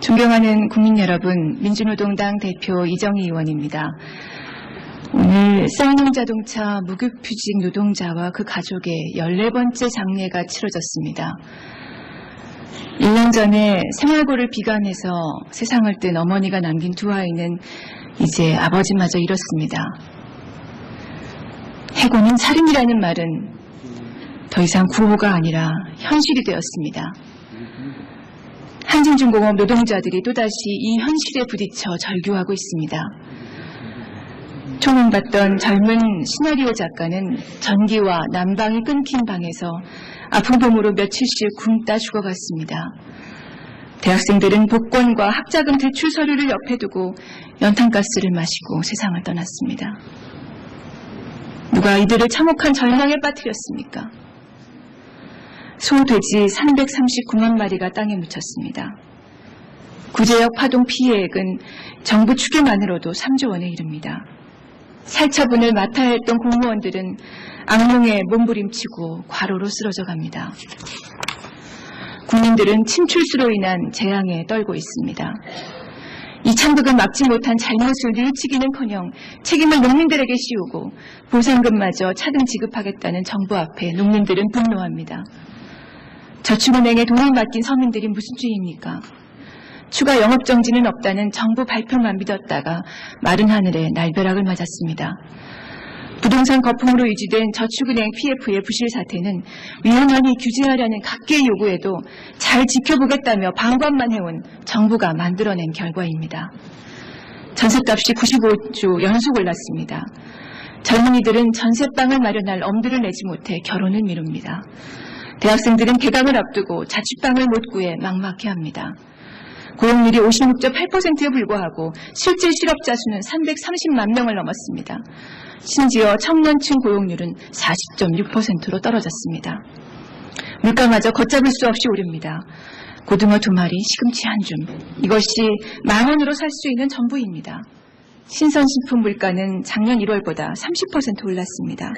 존경하는 국민 여러분, 민주노동당 대표 이정희 의원입니다. 오늘 쌍용자동차 무급휴직 노동자와 그 가족의 14번째 장례가 치러졌습니다. 1년 전에 생활고를 비관해서 세상을 뜬 어머니가 남긴 두 아이는 이제 아버지마저 잃었습니다. 해고는 살인이라는 말은 더 이상 구호가 아니라 현실이 되었습니다. 한진중공업 노동자들이 또다시 이 현실에 부딪혀 절규하고 있습니다. 초능받던 젊은 시나리오 작가는 전기와 난방이 끊긴 방에서 아픈 몸으로 며칠씩 굶다 죽어갔습니다. 대학생들은 복권과 학자금 대출 서류를 옆에 두고 연탄가스를 마시고 세상을 떠났습니다. 누가 이들을 참혹한 절망에 빠뜨렸습니까? 소, 돼지 339만 마리가 땅에 묻혔습니다. 구제역 파동 피해액은 정부 추계만으로도 3조 원에 이릅니다. 살처분을 맡아야 했던 공무원들은 악몽에 몸부림치고 과로로 쓰러져 갑니다. 국민들은 침출수로 인한 재앙에 떨고 있습니다. 이 참극을 막지 못한 잘못을 뉘우치기는커녕 책임을 농민들에게 씌우고 보상금마저 차등 지급하겠다는 정부 앞에 농민들은 분노합니다. 저축은행에 돈을 맡긴 서민들이 무슨 죄입니까? 추가 영업정지는 없다는 정부 발표만 믿었다가 마른 하늘에 날벼락을 맞았습니다. 부동산 거품으로 유지된 저축은행 PF의 부실 사태는 위험하니 규제하라는 각계의 요구에도 잘 지켜보겠다며 방관만 해온 정부가 만들어낸 결과입니다. 전셋값이 95주 연속 올랐습니다. 젊은이들은 전셋방을 마련할 엄두를 내지 못해 결혼을 미룹니다. 대학생들은 개강을 앞두고 자취방을 못 구해 막막해합니다. 고용률이 56.8%에 불과하고 실제 실업자 수는 330만 명을 넘었습니다. 심지어 청년층 고용률은 40.6%로 떨어졌습니다. 물가마저 걷잡을 수 없이 오릅니다. 고등어 2마리, 시금치 1줌. 이것이 10,000원으로 살 수 있는 전부입니다. 신선식품 물가는 작년 1월보다 30% 올랐습니다.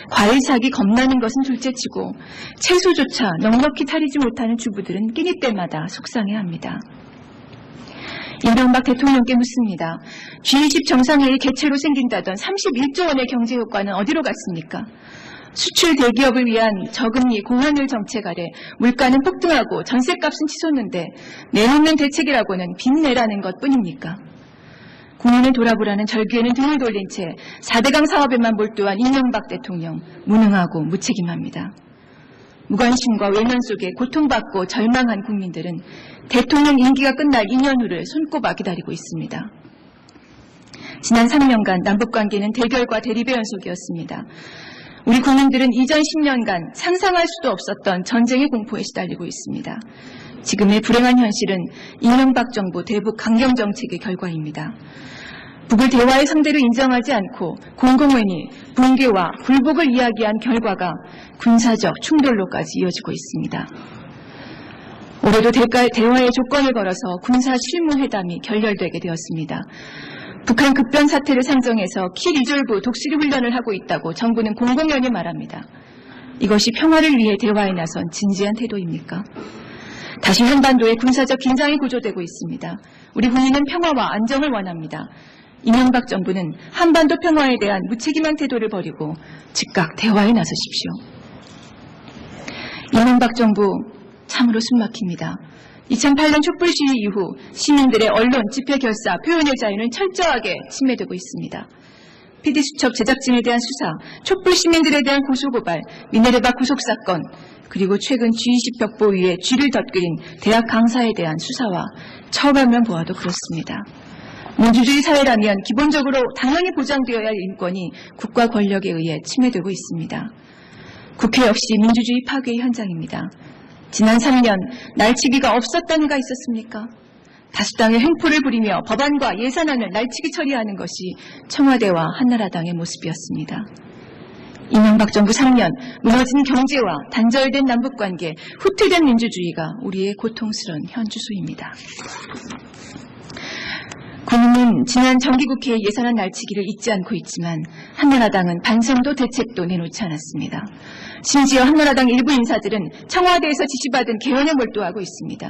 과일 사기 겁나는 것은 둘째치고 채소조차 넉넉히 차리지 못하는 주부들은 끼니 때마다 속상해합니다. 이명박 대통령께 묻습니다. G20 정상회의 개최로 생긴다던 31조 원의 경제 효과는 어디로 갔습니까? 수출 대기업을 위한 저금리 고환율 정책 아래 물가는 폭등하고 전셋값은 치솟는데 내놓는 대책이라고는 빚내라는 것뿐입니까? 국민을 돌아보라는 절규에는 등을 돌린 채 4대강 사업에만 몰두한 이명박 대통령, 무능하고 무책임합니다. 무관심과 외면 속에 고통받고 절망한 국민들은 대통령 임기가 끝날 2년 후를 손꼽아 기다리고 있습니다. 지난 3년간 남북관계는 대결과 대립의 연속이었습니다. 우리 국민들은 이전 10년간 상상할 수도 없었던 공정의 공포에 시달리고 있습니다. 지금의 불행한 현실은 이명박 정부 대북 강경 정책의 결과입니다. 북을 대화의 상대로 인정하지 않고 공공연히 붕괴와 굴복을 이야기한 결과가 군사적 충돌로까지 이어지고 있습니다. 올해도 대화의 조건을 걸어서 군사 실무회담이 결렬되게 되었습니다. 북한 급변 사태를 상정해서 키 리졸브 독수리 훈련을 하고 있다고 정부는 공공연히 말합니다. 이것이 평화를 위해 대화에 나선 진지한 태도입니까? 다시 한반도에 군사적 긴장이 고조되고 있습니다. 우리 국민은 평화와 안정을 원합니다. 이명박 정부는 한반도 평화에 대한 무책임한 태도를 버리고 즉각 대화에 나서십시오. 이명박 정부 참으로 숨막힙니다. 2008년 촛불 시위 이후 시민들의 언론, 집회, 결사, 표현의 자유는 철저하게 침해되고 있습니다. PD수첩 제작진에 대한 수사, 촛불 시민들에 대한 고소고발, 미네르바 구속사건, 그리고 최근 G20 벽보 위에 쥐를 덧그린 대학 강사에 대한 수사와 처벌만 보아도 그렇습니다. 민주주의 사회라면 기본적으로 당연히 보장되어야 할 인권이 국가 권력에 의해 침해되고 있습니다. 국회 역시 민주주의 파괴의 현장입니다. 지난 3년 날치기가 없었다는 가 있었습니까? 다수당의 횡포를 부리며 법안과 예산안을 날치기 처리하는 것이 청와대와 한나라당의 모습이었습니다. 이명박 정부 3년, 무너진 경제와 단절된 남북관계, 후퇴된 민주주의가 우리의 고통스러운 현주소입니다. 국민은 지난 정기국회의 예산안 날치기를 잊지 않고 있지만 한나라당은 반성도 대책도 내놓지 않았습니다. 심지어 한나라당 일부 인사들은 청와대에서 지시받은 개헌에 몰두하고 있습니다.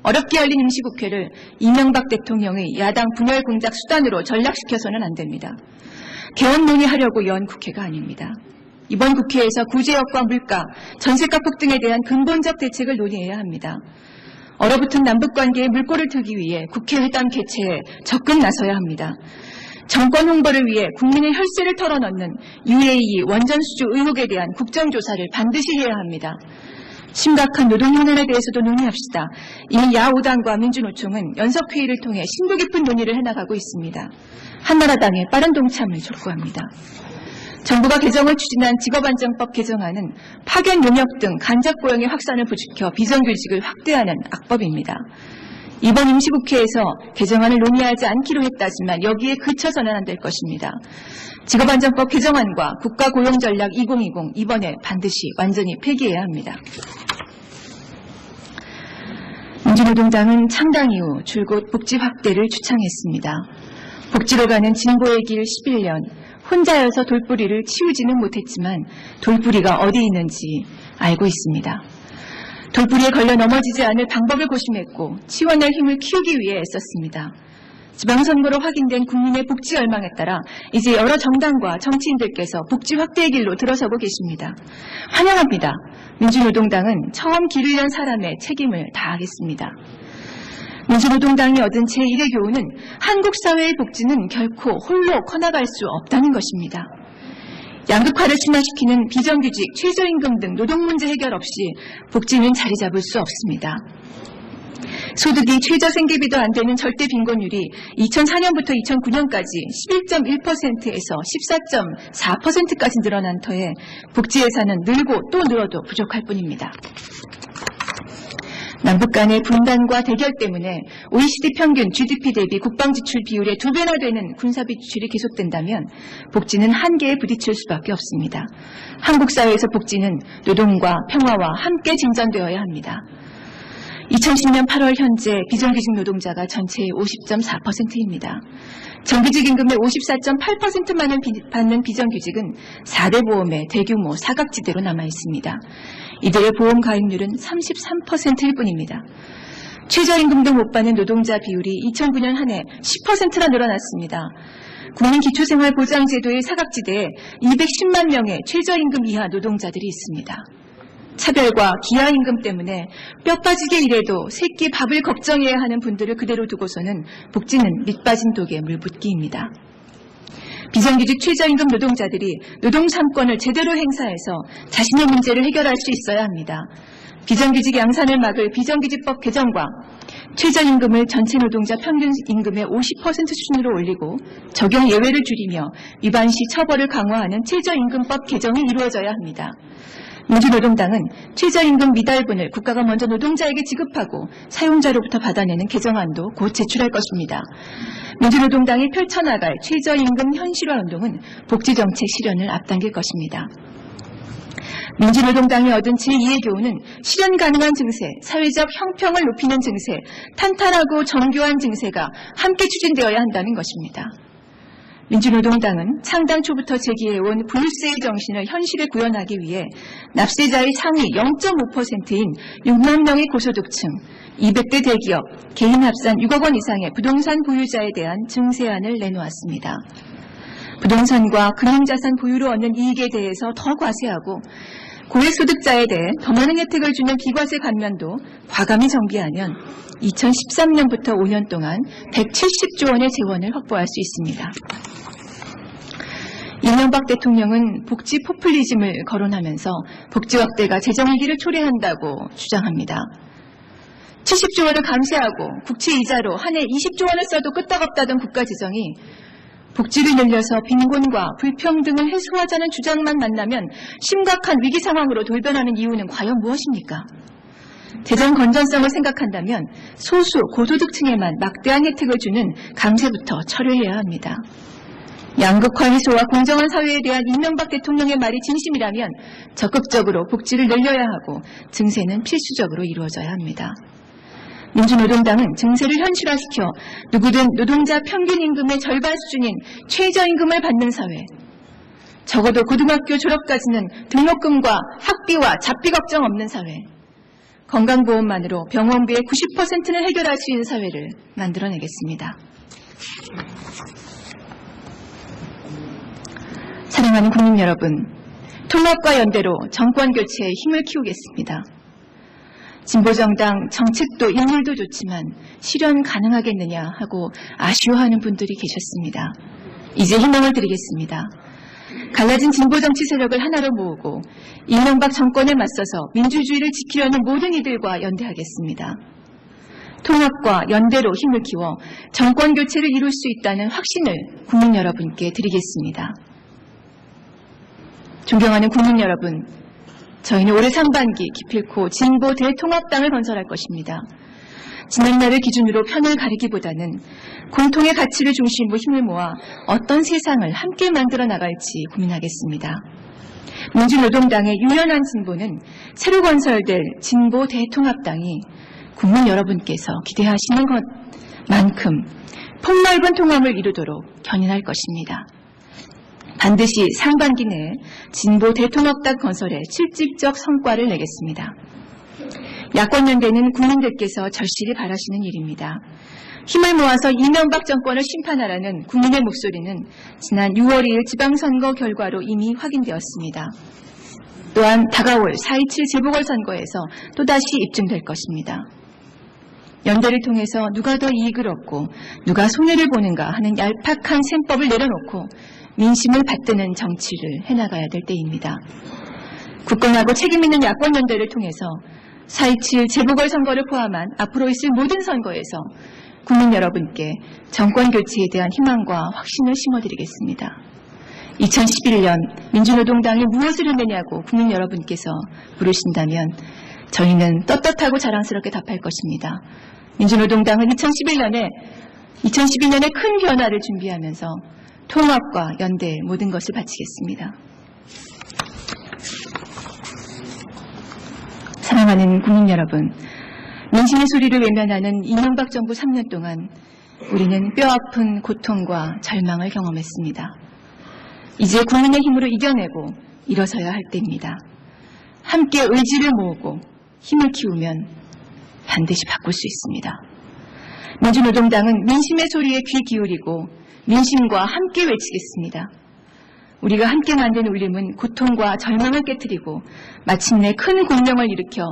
어렵게 열린 임시국회를 이명박 대통령의 야당 분열 공작 수단으로 전락시켜서는 안 됩니다. 개헌 논의하려고 연 국회가 아닙니다. 이번 국회에서 구제역과 물가, 전세가 폭등에 대한 근본적 대책을 논의해야 합니다. 얼어붙은 남북관계에 물꼬를 트기 위해 국회회담 개최에 적극 나서야 합니다. 정권 홍보를 위해 국민의 혈세를 털어넣는 UAE 원전수주 의혹에 대한 국정조사를 반드시 해야 합니다. 심각한 노동현안에 대해서도 논의합시다. 이미 야5당과 민주노총은 연석회의를 통해 심도 깊은 논의를 해나가고 있습니다. 한나라당의 빠른 동참을 촉구합니다. 정부가 개정을 추진한 직업안정법 개정안은 파견 용역 등 간접 고용의 확산을 부추겨 비정규직을 확대하는 악법입니다. 이번 임시국회에서 개정안을 논의하지 않기로 했다지만 여기에 그쳐서는 안 될 것입니다. 직업안정법 개정안과 국가고용전략 2020 이번에 반드시 완전히 폐기해야 합니다. 민주노동당은 창당 이후 줄곧 복지 확대를 주창했습니다. 복지로 가는 진보의 길 11년, 혼자여서 돌뿌리를 치우지는 못했지만 돌뿌리가 어디 있는지 알고 있습니다. 돌뿌리에 걸려 넘어지지 않을 방법을 고심했고 치워낼 힘을 키우기 위해 애썼습니다. 지방선거로 확인된 국민의 복지 열망에 따라 이제 여러 정당과 정치인들께서 복지 확대의 길로 들어서고 계십니다. 환영합니다. 민주노동당은 처음 길을 연 사람의 책임을 다하겠습니다. 민주노동당이 얻은 제1의 교훈은 한국 사회의 복지는 결코 홀로 커나갈 수 없다는 것입니다. 양극화를 심화시키는 비정규직, 최저임금 등 노동 문제 해결 없이 복지는 자리 잡을 수 없습니다. 소득이 최저생계비도 안 되는 절대 빈곤율이 2004년부터 2009년까지 11.1%에서 14.4%까지 늘어난 터에 복지 예산은 늘고 또 늘어도 부족할 뿐입니다. 남북 간의 분단과 대결 때문에 OECD 평균 GDP 대비 국방지출 비율의 2배나 되는 군사비 지출이 계속된다면 복지는 한계에 부딪힐 수밖에 없습니다. 한국 사회에서 복지는 노동과 평화와 함께 진전되어야 합니다. 2010년 8월 현재 비정규직 노동자가 전체의 50.4%입니다. 정규직 임금의 54.8%만을 받는 비정규직은 4대 보험의 대규모 사각지대로 남아 있습니다. 이들의 보험 가입률은 33%일 뿐입니다. 최저임금도 못 받는 노동자 비율이 2009년 한 해 10%나 늘어났습니다. 국민기초생활보장제도의 사각지대에 210만 명의 최저임금 이하 노동자들이 있습니다. 차별과 기하임금 때문에 뼈 빠지게 일해도 새끼 밥을 걱정해야 하는 분들을 그대로 두고서는 복지는 밑빠진 독에 물붓기입니다. 비정규직 최저임금 노동자들이 노동 3권을 제대로 행사해서 자신의 문제를 해결할 수 있어야 합니다. 비정규직 양산을 막을 비정규직법 개정과 최저임금을 전체 노동자 평균 임금의 50% 수준으로 올리고 적용 예외를 줄이며 위반 시 처벌을 강화하는 최저임금법 개정이 이루어져야 합니다. 민주노동당은 최저임금 미달분을 국가가 먼저 노동자에게 지급하고 사용자로부터 받아내는 개정안도 곧 제출할 것입니다. 민주노동당이 펼쳐나갈 최저임금 현실화 운동은 복지정책 실현을 앞당길 것입니다. 민주노동당이 얻은 제2의 교훈은 실현 가능한 증세, 사회적 형평을 높이는 증세, 탄탄하고 정교한 증세가 함께 추진되어야 한다는 것입니다. 민주노동당은 창당 초부터 제기해온 불세의 정신을 현실에 구현하기 위해 납세자의 상위 0.5%인 6만 명의 고소득층, 200대 대기업, 개인 합산 6억 원 이상의 부동산 보유자에 대한 증세안을 내놓았습니다. 부동산과 금융자산 보유로 얻는 이익에 대해서 더 과세하고 고액소득자에 대해 더 많은 혜택을 주는 비과세 감면도 과감히 정비하면 2013년부터 5년 동안 170조 원의 재원을 확보할 수 있습니다. 이명박 대통령은 복지 포퓰리즘을 거론하면서 복지 확대가 재정위기를 초래한다고 주장합니다. 70조 원을 감세하고 국채 이자로 한 해 20조 원을 써도 끄떡없다던 국가재정이 복지를 늘려서 빈곤과 불평등을 해소하자는 주장만 만나면 심각한 위기 상황으로 돌변하는 이유는 과연 무엇입니까? 재정 건전성을 생각한다면 소수 고소득층에만 막대한 혜택을 주는 감세부터 철회해야 합니다. 양극화 해소와 공정한 사회에 대한 이명박 대통령의 말이 진심이라면 적극적으로 복지를 늘려야 하고 증세는 필수적으로 이루어져야 합니다. 민주노동당은 증세를 현실화시켜 누구든 노동자 평균 임금의 절반 수준인 최저임금을 받는 사회, 적어도 고등학교 졸업까지는 등록금과 학비와 잡비 걱정 없는 사회, 건강보험만으로 병원비의 90%는 해결할 수 있는 사회를 만들어내겠습니다. 사랑하는 국민 여러분, 통합과 연대로 정권교체에 힘을 키우겠습니다. 진보정당 정책도 인물도 좋지만 실현 가능하겠느냐 하고 아쉬워하는 분들이 계셨습니다. 이제 희망을 드리겠습니다. 갈라진 진보정치 세력을 하나로 모으고 이명박 정권에 맞서서 민주주의를 지키려는 모든 이들과 연대하겠습니다. 통합과 연대로 힘을 키워 정권교체를 이룰 수 있다는 확신을 국민 여러분께 드리겠습니다. 존경하는 국민 여러분, 저희는 올해 상반기 기필코 진보 대통합당을 건설할 것입니다. 지난날을 기준으로 편을 가리기보다는 공통의 가치를 중심으로 힘을 모아 어떤 세상을 함께 만들어 나갈지 고민하겠습니다. 민주노동당의 유연한 진보는 새로 건설될 진보 대통합당이 국민 여러분께서 기대하시는 것만큼 폭넓은 통합을 이루도록 견인할 것입니다. 반드시 상반기 내에 진보 대통합당 건설에 실질적 성과를 내겠습니다. 야권연대는 국민들께서 절실히 바라시는 일입니다. 힘을 모아서 이명박 정권을 심판하라는 국민의 목소리는 지난 6월 2일 지방선거 결과로 이미 확인되었습니다. 또한 다가올 4.27 재보궐선거에서 또다시 입증될 것입니다. 연대를 통해서 누가 더 이익을 얻고 누가 손해를 보는가 하는 얄팍한 셈법을 내려놓고 민심을 받드는 정치를 해나가야 될 때입니다. 굳건하고 책임있는 야권연대를 통해서 4.27 재보궐선거를 포함한 앞으로 있을 모든 선거에서 국민 여러분께 정권교체에 대한 희망과 확신을 심어드리겠습니다. 2011년 민주노동당이 무엇을 했느냐고 국민 여러분께서 물으신다면 저희는 떳떳하고 자랑스럽게 답할 것입니다. 민주노동당은 2012년에 큰 변화를 준비하면서 통합과 연대에 모든 것을 바치겠습니다. 사랑하는 국민 여러분, 민심의 소리를 외면하는 이명박 정부 3년 동안 우리는 뼈아픈 고통과 절망을 경험했습니다. 이제 국민의 힘으로 이겨내고 일어서야 할 때입니다. 함께 의지를 모으고 힘을 키우면 반드시 바꿀 수 있습니다. 민주노동당은 민심의 소리에 귀 기울이고 민심과 함께 외치겠습니다. 우리가 함께 만든 울림은 고통과 절망을 깨트리고 마침내 큰 공명을 일으켜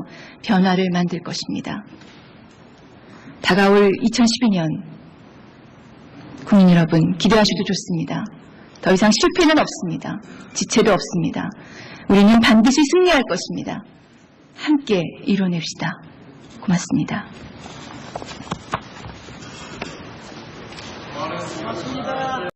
변화를 만들 것입니다. 다가올 2012년 국민 여러분 기대하셔도 좋습니다. 더 이상 실패는 없습니다. 지체도 없습니다. 우리는 반드시 승리할 것입니다. 함께 이뤄냅시다. 고맙습니다. 고맙습니다.